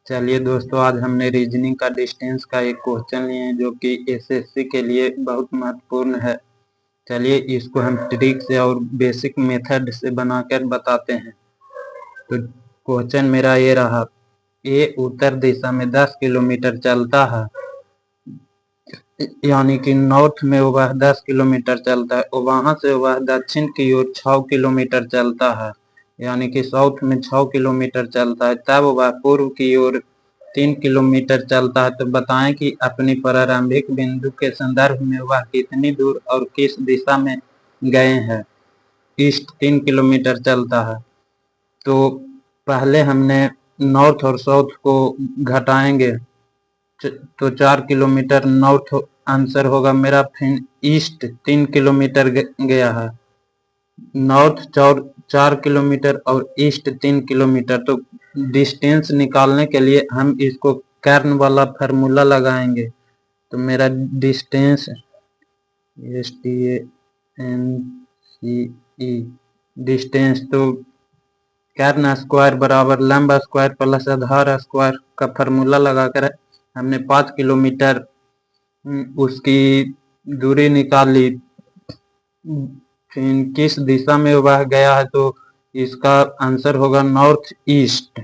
चलिए दोस्तों, आज हमने रीजनिंग का डिस्टेंस का एक क्वेश्चन लिए हैं जो कि एसएससी के लिए बहुत महत्वपूर्ण है। चलिए इसको हम ट्रिक से और बेसिक मेथड से बनाकर बताते हैं। तो क्वेश्चन मेरा ये रहा, ए उत्तर दिशा में 10 किलोमीटर चलता है, यानी कि नॉर्थ में वह 10 किलोमीटर चलता है और वहां से वह दक्षिण की ओर 6 किलोमीटर चलता है, यानी कि साउथ में 6 किलोमीटर चलता है। तब वह पूर्व की ओर 3 किलोमीटर चलता है। तो बताएं कि अपनी प्रारंभिक बिंदु के संदर्भ में वह कितनी दूर और किस दिशा में गए हैं। ईस्ट 3 किलोमीटर चलता है, तो पहले हमने नॉर्थ और साउथ को घटाएंगे तो 4 किलोमीटर नॉर्थ आंसर होगा मेरा। फिर ईस्ट 3 किलोमीटर गया है, नॉर्थ 4 किलोमीटर और ईस्ट 3 किलोमीटर। तो डिस्टेंस निकालने के लिए हम इसको कर्ण वाला फार्मूला लगाएंगे। तो मेरा डिस्टेंस डिस्टेंस तो कर्ण स्क्वायर बराबर लंब स्क्वायर प्लस आधार स्क्वायर का फार्मूला लगाकर हमने 5 किलोमीटर उसकी दूरी निकाल ली। फिर किस दिशा में वह गया है, तो इसका आंसर होगा नॉर्थ ईस्ट।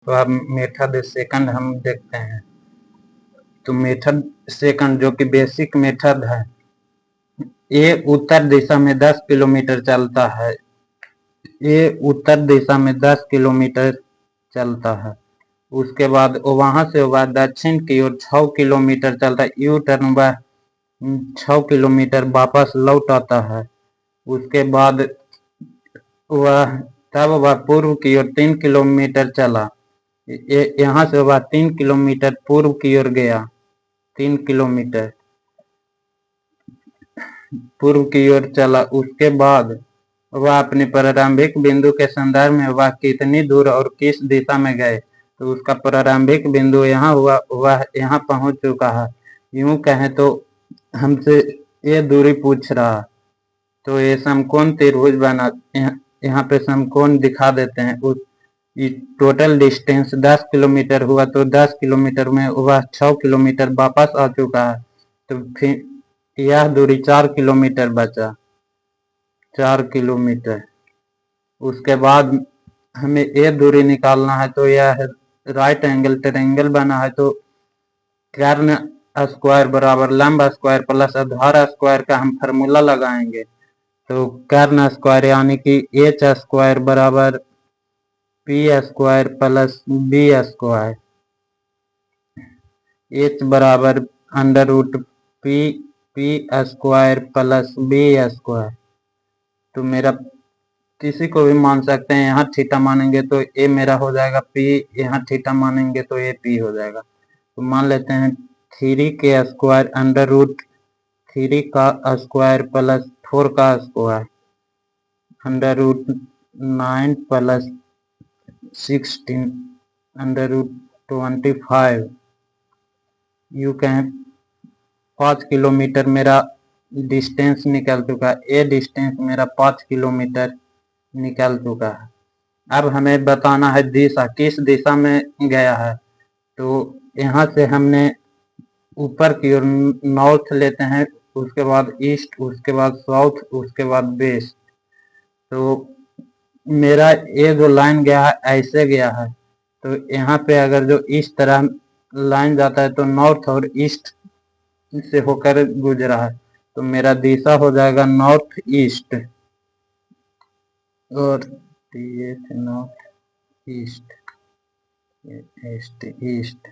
तो अब मेथड सेकंड हम देखते हैं। तो मेथड सेकंड जो कि बेसिक मेथड है, ए उत्तर दिशा में 10 किलोमीटर चलता है। ए उत्तर दिशा में 10 किलोमीटर चलता है, उसके बाद वहां से वह दक्षिण की ओर 6 किलोमीटर चलता है। यू टर्न वह 6 किलोमीटर वापस लौट आता है। उसके बाद वह पूर्व की ओर 3 किलोमीटर चला। यहाँ से वह 3 किलोमीटर पूर्व की ओर गया। 3 किलोमीटर पूर्व की ओर चला। उसके बाद वह अपने प्रारंभिक बिंदु के संदर्भ में वह कितनी दूर और किस दिशा में गए। तो उसका प्रारंभिक बिंदु यहाँ हुआ, वह यहाँ पहुंच चुका है। यूं कहें तो हमसे ये दूरी पूछ रहा, तो ये समकोण त्रिभुज बना, यहाँ पे समकोण दिखा देते हैं। उस टोटल डिस्टेंस 10 किलोमीटर हुआ, तो 10 किलोमीटर में वह 6 किलोमीटर वापस आ चुका है। तो फिर यह दूरी 4 किलोमीटर बचा, 4 किलोमीटर। उसके बाद हमें ये दूरी निकालना है, तो यह राइट एंगल ट्रायंगल बना है। तो कर्ण स्क्वायर बराबर लंब स्क्वायर प्लस आधार स्क्वायर का हम फार्मूला लगाएंगे। तो कर्ण स्क्वायर यानी कि एच स्क्वायर बराबर P square plus B square. H बराबर under root P square plus B square. तो मेरा किसी को भी मान सकते हैं, यहाँ थीटा मानेंगे तो ए मेरा हो जाएगा पी, यहाँ थीटा मानेंगे तो ए पी हो जाएगा। तो मान लेते हैं 3 के स्क्वायर अंडर रूट 3 का स्क्वायर प्लस 4 का square under root 9 plus 16 under root 25। यू कहें 5 किलोमीटर मेरा डिस्टेंस निकल चुका है। ये डिस्टेंस मेरा 5 किलोमीटर निकल चुका है। अब हमें बताना है दिशा, किस दिशा में गया है। तो यहाँ से हमने ऊपर की ओर नॉर्थ लेते हैं, उसके बाद ईस्ट, उसके बाद साउथ, उसके बाद वेस्ट। तो मेरा ये जो लाइन गया है ऐसे गया है। तो यहाँ पे अगर जो इस तरह लाइन जाता है तो नॉर्थ और ईस्ट से होकर गुजरा है। तो मेरा दिशा हो जाएगा नॉर्थ ईस्ट, और ये नॉर्थ ईस्ट ईस्ट ईस्ट।